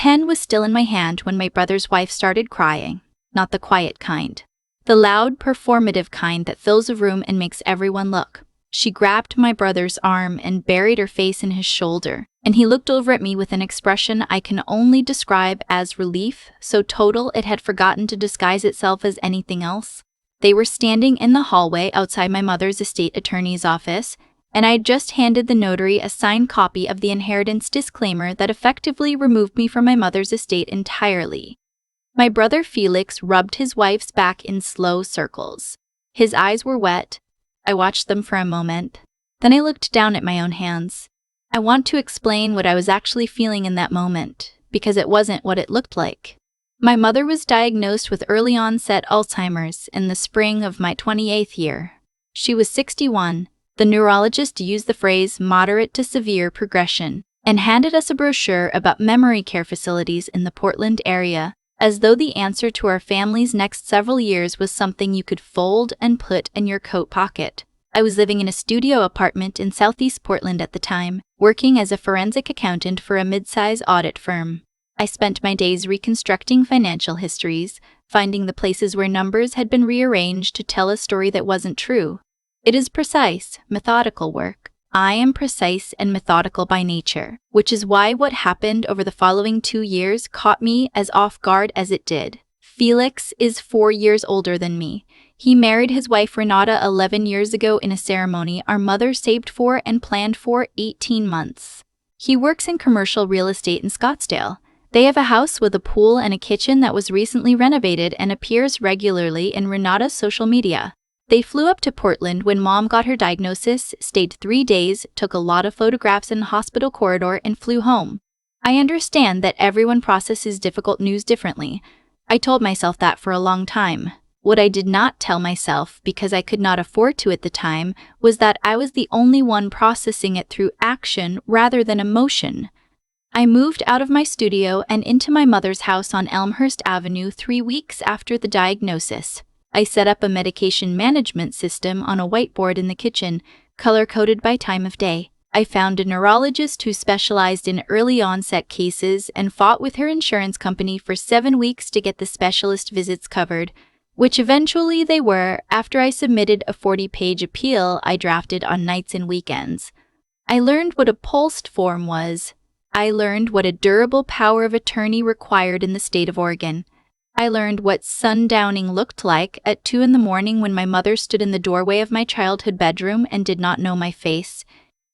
Pen was still in my hand when my brother's wife started crying, not the quiet kind. The loud, performative kind that fills a room and makes everyone look. She grabbed my brother's arm and buried her face in his shoulder, and he looked over at me with an expression I can only describe as relief, so total it had forgotten to disguise itself as anything else. They were standing in the hallway outside my mother's estate attorney's office, and I had just handed the notary a signed copy of the inheritance disclaimer that effectively removed me from my mother's estate entirely. My brother Felix rubbed his wife's back in slow circles. His eyes were wet. I watched them for a moment. Then I looked down at my own hands. I want to explain what I was actually feeling in that moment, because it wasn't what it looked like. My mother was diagnosed with early-onset Alzheimer's in the spring of my 28th year. She was 61. The neurologist used the phrase moderate to severe progression and handed us a brochure about memory care facilities in the Portland area, as though the answer to our family's next several years was something you could fold and put in your coat pocket. I was living in a studio apartment in Southeast Portland at the time, working as a forensic accountant for a mid-size audit firm. I spent my days reconstructing financial histories, finding the places where numbers had been rearranged to tell a story that wasn't true. It is precise, methodical work. I am precise and methodical by nature, which is why what happened over the following 2 years caught me as off guard as it did. Felix is 4 years older than me. He married his wife Renata 11 years ago in a ceremony our mother saved for and planned for 18 months. He works in commercial real estate in Scottsdale. They have a house with a pool and a kitchen that was recently renovated and appears regularly in Renata's social media. They flew up to Portland when Mom got her diagnosis, stayed 3 days, took a lot of photographs in the hospital corridor, and flew home. I understand that everyone processes difficult news differently. I told myself that for a long time. What I did not tell myself, because I could not afford to at the time, was that I was the only one processing it through action rather than emotion. I moved out of my studio and into my mother's house on Elmhurst Avenue 3 weeks after the diagnosis. I set up a medication management system on a whiteboard in the kitchen, color-coded by time of day. I found a neurologist who specialized in early-onset cases and fought with her insurance company for 7 weeks to get the specialist visits covered, which eventually they were after I submitted a 40-page appeal I drafted on nights and weekends. I learned what a POLST form was. I learned what a durable power of attorney required in the state of Oregon. I learned what sundowning looked like at 2 in the morning when my mother stood in the doorway of my childhood bedroom and did not know my face.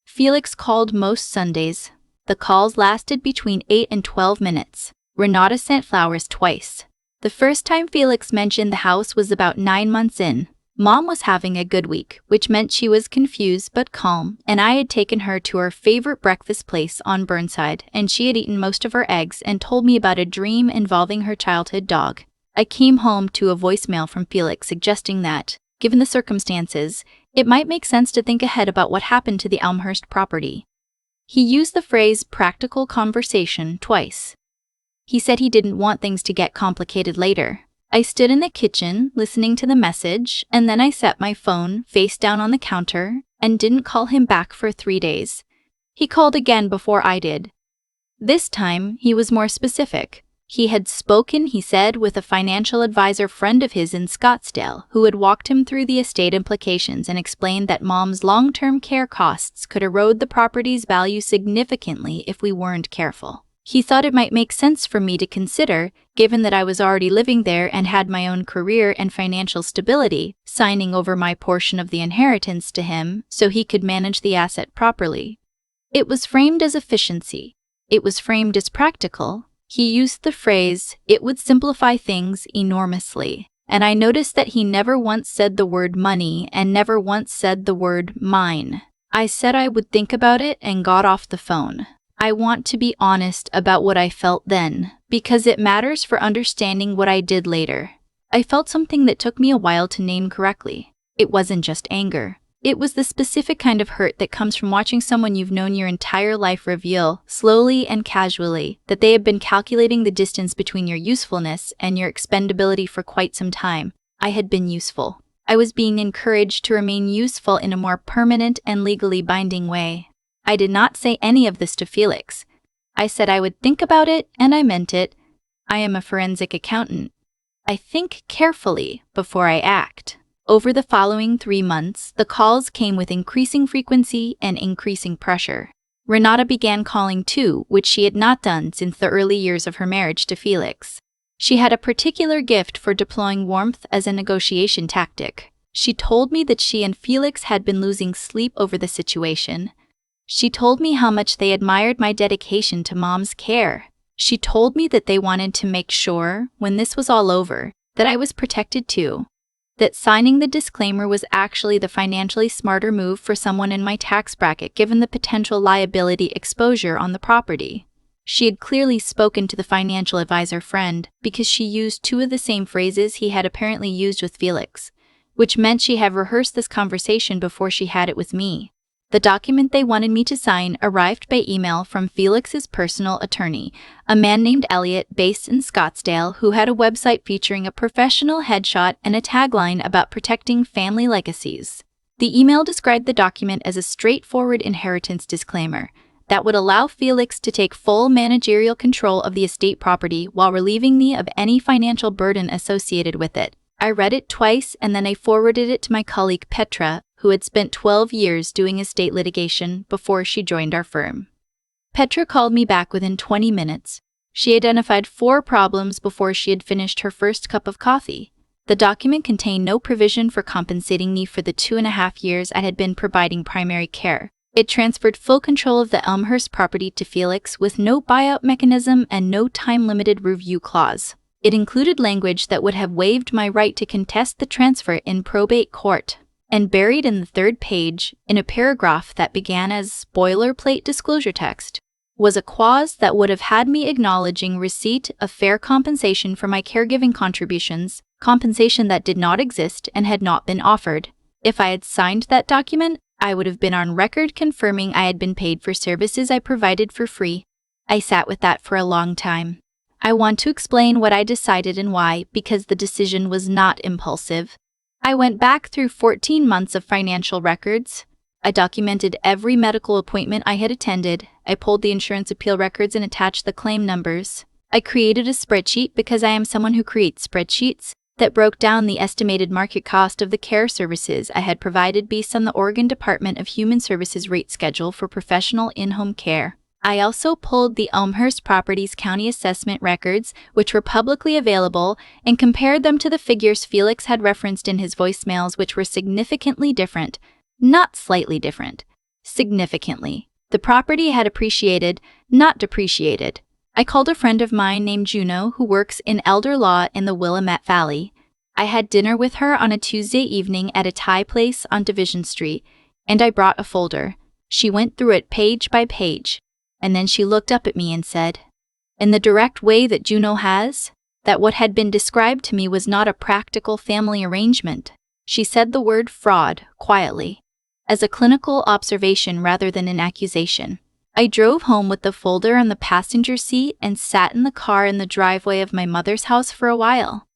Felix called most Sundays. The calls lasted between 8 and 12 minutes. Renata sent flowers twice. The first time Felix mentioned the house was about 9 months in. Mom was having a good week, which meant she was confused but calm, and I had taken her to her favorite breakfast place on Burnside, and she had eaten most of her eggs and told me about a dream involving her childhood dog. I came home to a voicemail from Felix suggesting that, given the circumstances, it might make sense to think ahead about what happened to the Elmhurst property. He used the phrase practical conversation twice. He said he didn't want things to get complicated later. I stood in the kitchen, listening to the message, and then I set my phone face down on the counter and didn't call him back for 3 days. He called again before I did. This time, he was more specific. He had spoken, he said, with a financial advisor friend of his in Scottsdale who had walked him through the estate implications and explained that Mom's long-term care costs could erode the property's value significantly if we weren't careful. He thought it might make sense for me to consider, given that I was already living there and had my own career and financial stability, signing over my portion of the inheritance to him so he could manage the asset properly. It was framed as efficiency. It was framed as practical. He used the phrase, "It would simplify things enormously." And I noticed that he never once said the word money and never once said the word mine. I said I would think about it and got off the phone. I want to be honest about what I felt then, because it matters for understanding what I did later. I felt something that took me a while to name correctly. It wasn't just anger. It was the specific kind of hurt that comes from watching someone you've known your entire life reveal, slowly and casually, that they have been calculating the distance between your usefulness and your expendability for quite some time. I had been useful. I was being encouraged to remain useful in a more permanent and legally binding way. I did not say any of this to Felix. I said I would think about it, and I meant it. I am a forensic accountant. I think carefully before I act. Over the following 3 months, the calls came with increasing frequency and increasing pressure. Renata began calling too, which she had not done since the early years of her marriage to Felix. She had a particular gift for deploying warmth as a negotiation tactic. She told me that she and Felix had been losing sleep over the situation. She told me how much they admired my dedication to Mom's care. She told me that they wanted to make sure, when this was all over, that I was protected too. That signing the disclaimer was actually the financially smarter move for someone in my tax bracket given the potential liability exposure on the property. She had clearly spoken to the financial advisor friend because she used 2 of the same phrases he had apparently used with Felix, which meant she had rehearsed this conversation before she had it with me. The document they wanted me to sign arrived by email from Felix's personal attorney, a man named Elliot based in Scottsdale who had a website featuring a professional headshot and a tagline about protecting family legacies. The email described the document as a straightforward inheritance disclaimer that would allow Felix to take full managerial control of the estate property while relieving me of any financial burden associated with it. I read it twice and then I forwarded it to my colleague Petra, who had spent 12 years doing estate litigation before she joined our firm. Petra called me back within 20 minutes. She identified 4 problems before she had finished her first cup of coffee. The document contained no provision for compensating me for the 2.5 years I had been providing primary care. It transferred full control of the Elmhurst property to Felix with no buyout mechanism and no time-limited review clause. It included language that would have waived my right to contest the transfer in probate court. And buried in the 3rd page, in a paragraph that began as boilerplate disclosure text, was a clause that would have had me acknowledging receipt of fair compensation for my caregiving contributions, compensation that did not exist and had not been offered. If I had signed that document, I would have been on record confirming I had been paid for services I provided for free. I sat with that for a long time. I want to explain what I decided and why, because the decision was not impulsive. I went back through 14 months of financial records. I documented every medical appointment I had attended. I pulled the insurance appeal records and attached the claim numbers. I created a spreadsheet because I am someone who creates spreadsheets that broke down the estimated market cost of the care services I had provided based on the Oregon Department of Human Services rate schedule for professional in-home care. I also pulled the Elmhurst Properties County Assessment records, which were publicly available, and compared them to the figures Felix had referenced in his voicemails, which were significantly different. Not slightly different. Significantly. The property had appreciated, not depreciated. I called a friend of mine named Juno who works in elder law in the Willamette Valley. I had dinner with her on a Tuesday evening at a Thai place on Division Street, and I brought a folder. She went through it page by page. And then she looked up at me and said, in the direct way that Juno has, that what had been described to me was not a practical family arrangement. She said the word fraud, quietly, as a clinical observation rather than an accusation. I drove home with the folder on the passenger seat and sat in the car in the driveway of my mother's house for a while.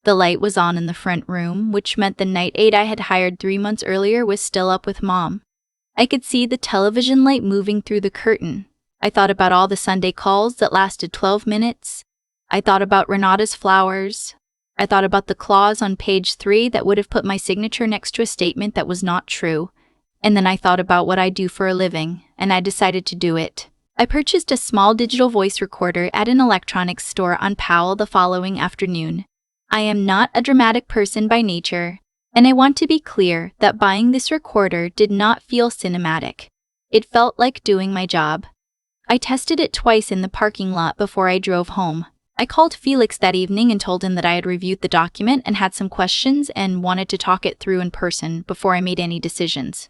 The light was on in the front room, which meant the night aide I had hired 3 months earlier was still up with Mom. I could see the television light moving through the curtain. I thought about all the Sunday calls that lasted 12 minutes. I thought about Renata's flowers. I thought about the clause on page 3 that would have put my signature next to a statement that was not true. And then I thought about what I do for a living, and I decided to do it. I purchased a small digital voice recorder at an electronics store on Powell the following afternoon. I am not a dramatic person by nature, and I want to be clear that buying this recorder did not feel cinematic. It felt like doing my job. I tested it twice in the parking lot before I drove home. I called Felix that evening and told him that I had reviewed the document and had some questions and wanted to talk it through in person before I made any decisions.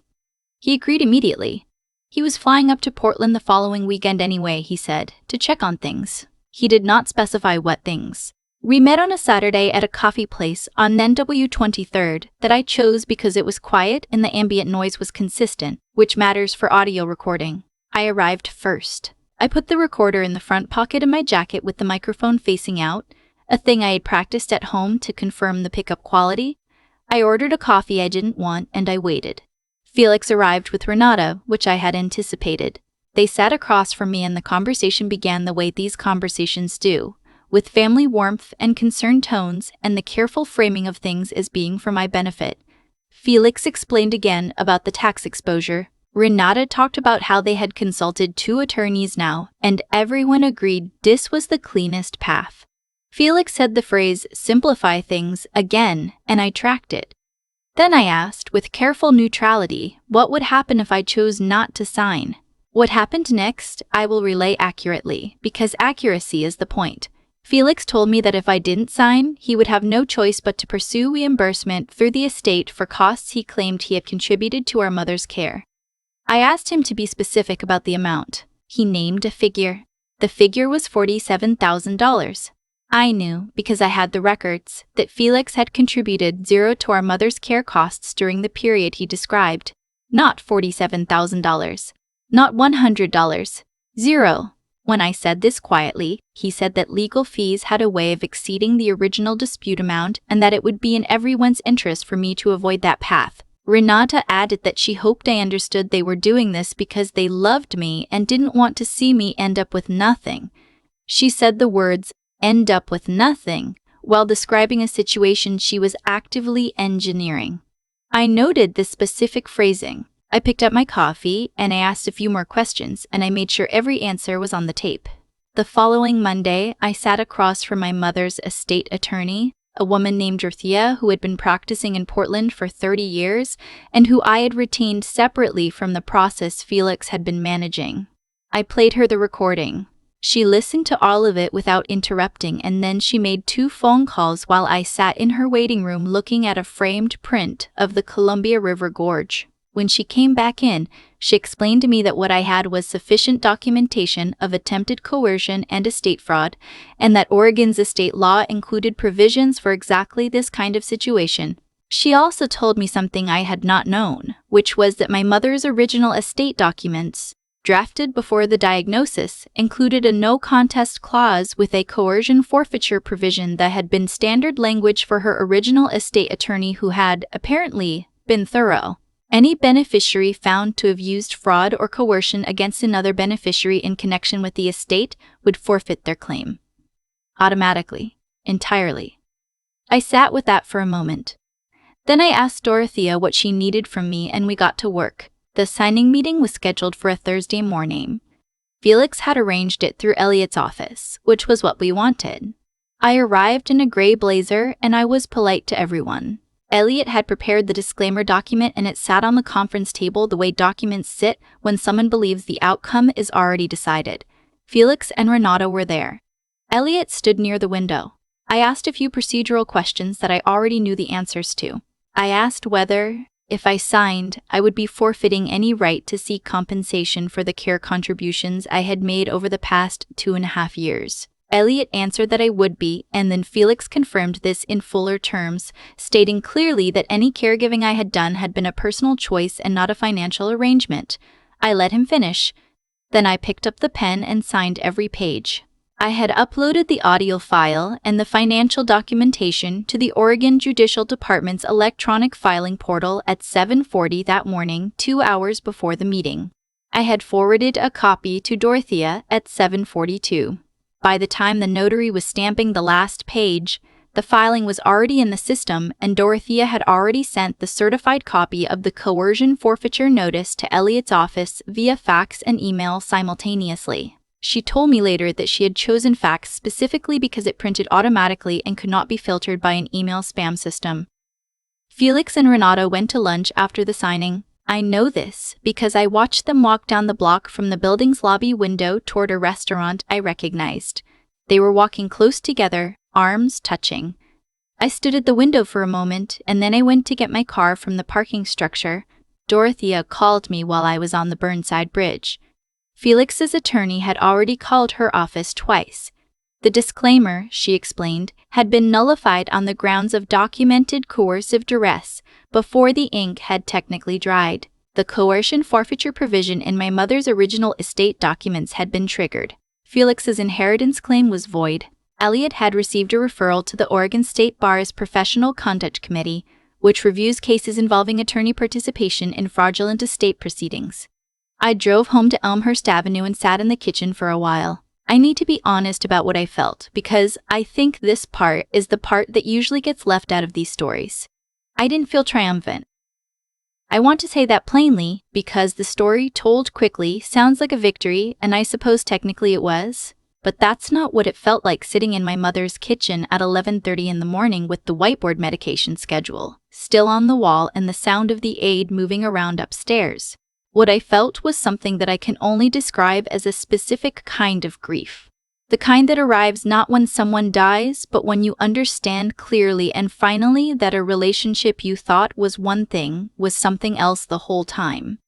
He agreed immediately. He was flying up to Portland the following weekend anyway, he said, to check on things. He did not specify what things. We met on a Saturday at a coffee place on NW 23rd that I chose because it was quiet and the ambient noise was consistent, which matters for audio recording. I arrived first. I put the recorder in the front pocket of my jacket with the microphone facing out, a thing I had practiced at home to confirm the pickup quality. I ordered a coffee I didn't want and I waited. Felix arrived with Renata, which I had anticipated. They sat across from me and the conversation began the way these conversations do, with family warmth and concerned tones and the careful framing of things as being for my benefit. Felix explained again about the tax exposure. Renata talked about how they had consulted 2 attorneys now, and everyone agreed this was the cleanest path. Felix said the phrase, "simplify things," again, and I tracked it. Then I asked, with careful neutrality, what would happen if I chose not to sign. What happened next, I will relay accurately, because accuracy is the point. Felix told me that if I didn't sign, he would have no choice but to pursue reimbursement through the estate for costs he claimed he had contributed to our mother's care. I asked him to be specific about the amount. He named a figure. The figure was $47,000. I knew, because I had the records, that Felix had contributed 0 to our mother's care costs during the period he described. Not $47,000. Not $100. 0. When I said this quietly, he said that legal fees had a way of exceeding the original dispute amount and that it would be in everyone's interest for me to avoid that path. Renata added that she hoped I understood they were doing this because they loved me and didn't want to see me end up with nothing. She said the words, "end up with nothing," while describing a situation she was actively engineering. I noted this specific phrasing. I picked up my coffee and I asked a few more questions, and I made sure every answer was on the tape. The following Monday, I sat across from my mother's estate attorney, a woman named Dorothea who had been practicing in Portland for 30 years and who I had retained separately from the process Felix had been managing. I played her the recording. She listened to all of it without interrupting, and then she made 2 phone calls while I sat in her waiting room looking at a framed print of the Columbia River Gorge. When she came back in, she explained to me that what I had was sufficient documentation of attempted coercion and estate fraud, and that Oregon's estate law included provisions for exactly this kind of situation. She also told me something I had not known, which was that my mother's original estate documents, drafted before the diagnosis, included a no-contest clause with a coercion forfeiture provision that had been standard language for her original estate attorney who had, apparently, been thorough. Any beneficiary found to have used fraud or coercion against another beneficiary in connection with the estate would forfeit their claim. Automatically. Entirely. I sat with that for a moment. Then I asked Dorothea what she needed from me and we got to work. The signing meeting was scheduled for a Thursday morning. Felix had arranged it through Elliot's office, which was what we wanted. I arrived in a gray blazer and I was polite to everyone. Elliot had prepared the disclaimer document and it sat on the conference table the way documents sit when someone believes the outcome is already decided. Felix and Renata were there. Elliot stood near the window. I asked a few procedural questions that I already knew the answers to. I asked whether, if I signed, I would be forfeiting any right to seek compensation for the care contributions I had made over the past 2.5 years. Elliot answered that I would be, and then Felix confirmed this in fuller terms, stating clearly that any caregiving I had done had been a personal choice and not a financial arrangement. I let him finish. Then I picked up the pen and signed every page. I had uploaded the audio file and the financial documentation to the Oregon Judicial Department's electronic filing portal at 7:40 that morning, 2 hours before the meeting. I had forwarded a copy to Dorothea at 7:42. By the time the notary was stamping the last page, the filing was already in the system and Dorothea had already sent the certified copy of the coercion forfeiture notice to Elliot's office via fax and email simultaneously. She told me later that she had chosen fax specifically because it printed automatically and could not be filtered by an email spam system. Felix and Renata went to lunch after the signing. I know this because I watched them walk down the block from the building's lobby window toward a restaurant I recognized. They were walking close together, arms touching. I stood at the window for a moment, and then I went to get my car from the parking structure. Dorothea called me while I was on the Burnside Bridge. Felix's attorney had already called her office twice. The disclaimer, she explained, had been nullified on the grounds of documented coercive duress before the ink had technically dried. The coercion forfeiture provision in my mother's original estate documents had been triggered. Felix's inheritance claim was void. Elliot had received a referral to the Oregon State Bar's Professional Conduct Committee, which reviews cases involving attorney participation in fraudulent estate proceedings. I drove home to Elmhurst Avenue and sat in the kitchen for a while. I need to be honest about what I felt because I think this part is the part that usually gets left out of these stories. I didn't feel triumphant. I want to say that plainly because the story told quickly sounds like a victory, and I suppose technically it was. But that's not what it felt like sitting in my mother's kitchen at 11:30 in the morning with the whiteboard medication schedule still on the wall and the sound of the aide moving around upstairs. What I felt was something that I can only describe as a specific kind of grief. The kind that arrives not when someone dies, but when you understand clearly and finally that a relationship you thought was one thing was something else the whole time.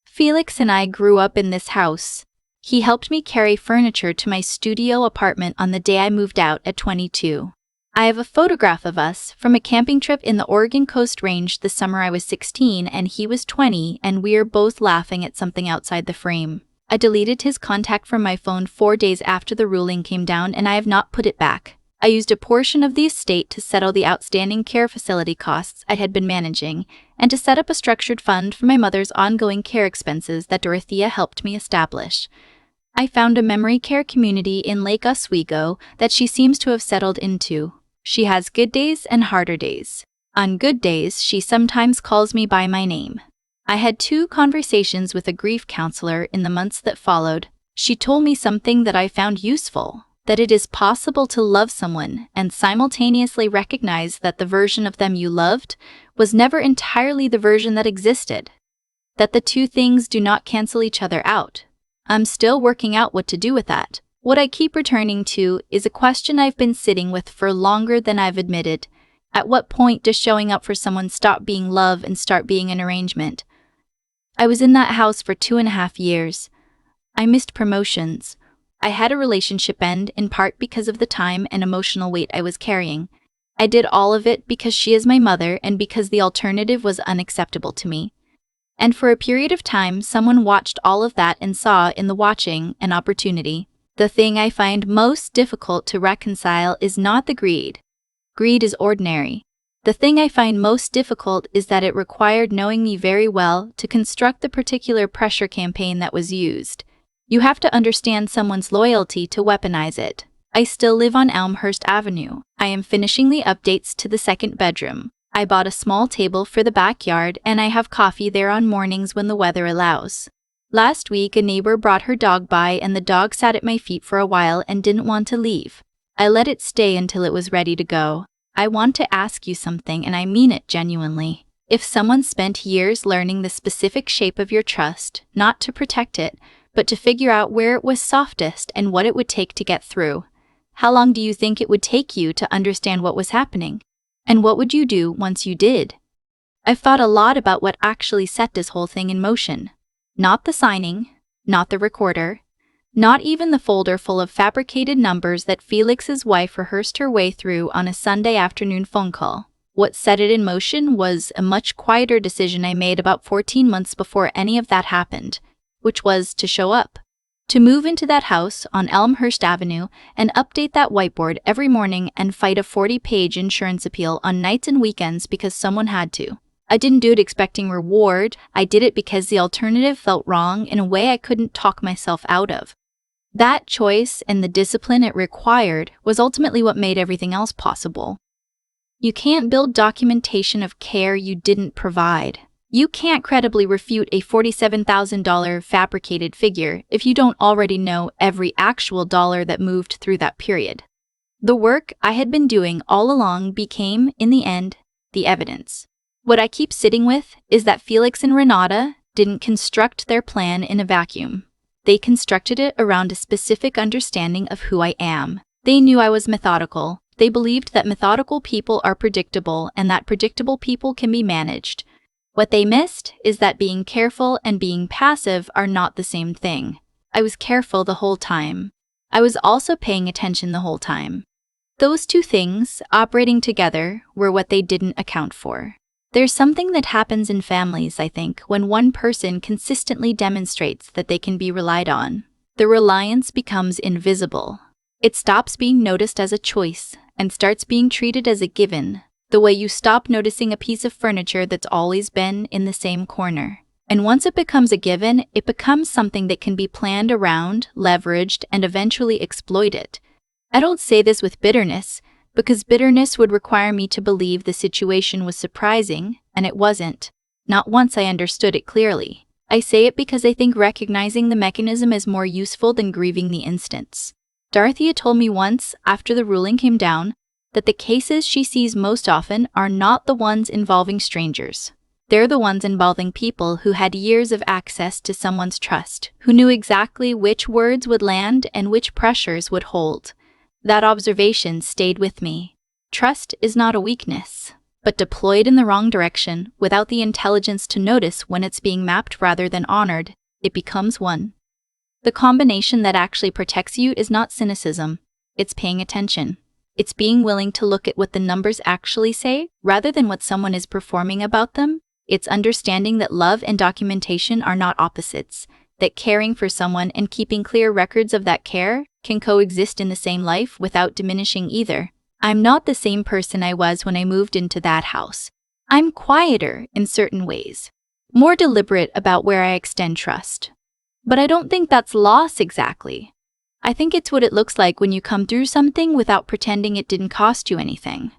Felix and I grew up in this house. He helped me carry furniture to my studio apartment on the day I moved out at 22. I have a photograph of us from a camping trip in the Oregon Coast Range the summer I was 16 and he was 20, and we're both laughing at something outside the frame. I deleted his contact from my phone 4 days after the ruling came down, and I have not put it back. I used a portion of the estate to settle the outstanding care facility costs I had been managing, and to set up a structured fund for my mother's ongoing care expenses that Dorothea helped me establish. I found a memory care community in Lake Oswego that she seems to have settled into. She has good days and harder days. On good days, she sometimes calls me by my name. I had 2 conversations with a grief counselor in the months that followed. She told me something that I found useful, that it is possible to love someone and simultaneously recognize that the version of them you loved was never entirely the version that existed. That the 2 things do not cancel each other out. I'm still working out what to do with that. What I keep returning to is a question I've been sitting with for longer than I've admitted. At what point does showing up for someone stop being love and start being an arrangement? I was in that house for 2.5 years. I missed promotions. I had a relationship end in part because of the time and emotional weight I was carrying. I did all of it because she is my mother and because the alternative was unacceptable to me. And for a period of time, someone watched all of that and saw in the watching an opportunity. The thing I find most difficult to reconcile is not the greed. Greed is ordinary. The thing I find most difficult is that it required knowing me very well to construct the particular pressure campaign that was used. You have to understand someone's loyalty to weaponize it. I still live on Elmhurst Avenue. I am finishing the updates to the 2nd bedroom. I bought a small table for the backyard and I have coffee there on mornings when the weather allows. Last week, a neighbor brought her dog by and the dog sat at my feet for a while and didn't want to leave. I let it stay until it was ready to go. I want to ask you something, and I mean it genuinely. If someone spent years learning the specific shape of your trust, not to protect it, but to figure out where it was softest and what it would take to get through, how long do you think it would take you to understand what was happening? And what would you do once you did? I've thought a lot about what actually set this whole thing in motion. Not the signing, not the recorder, not even the folder full of fabricated numbers that Felix's wife rehearsed her way through on a Sunday afternoon phone call. What set it in motion was a much quieter decision I made about 14 months before any of that happened, which was to show up. To move into that house on Elmhurst Avenue and update that whiteboard every morning and fight a 40-page insurance appeal on nights and weekends because someone had to. I didn't do it expecting reward. I did it because the alternative felt wrong in a way I couldn't talk myself out of. That choice and the discipline it required was ultimately what made everything else possible. You can't build documentation of care you didn't provide. You can't credibly refute a $47,000 fabricated figure if you don't already know every actual dollar that moved through that period. The work I had been doing all along became, in the end, the evidence. What I keep sitting with is that Felix and Renata didn't construct their plan in a vacuum. They constructed it around a specific understanding of who I am. They knew I was methodical. They believed that methodical people are predictable and that predictable people can be managed. What they missed is that being careful and being passive are not the same thing. I was careful the whole time. I was also paying attention the whole time. Those 2 things, operating together, were what they didn't account for. There's something that happens in families, I think, when one person consistently demonstrates that they can be relied on. The reliance becomes invisible. It stops being noticed as a choice and starts being treated as a given, the way you stop noticing a piece of furniture that's always been in the same corner. And once it becomes a given, it becomes something that can be planned around, leveraged, and eventually exploited. I don't say this with bitterness, because bitterness would require me to believe the situation was surprising, and it wasn't. Not once I understood it clearly. I say it because I think recognizing the mechanism is more useful than grieving the instance. Dorothea told me once, after the ruling came down, that the cases she sees most often are not the ones involving strangers. They're the ones involving people who had years of access to someone's trust, who knew exactly which words would land and which pressures would hold. That observation stayed with me. Trust is not a weakness, but deployed in the wrong direction, without the intelligence to notice when it's being mapped rather than honored, it becomes one. The combination that actually protects you is not cynicism, it's paying attention. It's being willing to look at what the numbers actually say, rather than what someone is performing about them. It's understanding that love and documentation are not opposites, that caring for someone and keeping clear records of that care can coexist in the same life without diminishing either. I'm not the same person I was when I moved into that house. I'm quieter in certain ways, more deliberate about where I extend trust. But I don't think that's loss exactly. I think it's what it looks like when you come through something without pretending it didn't cost you anything.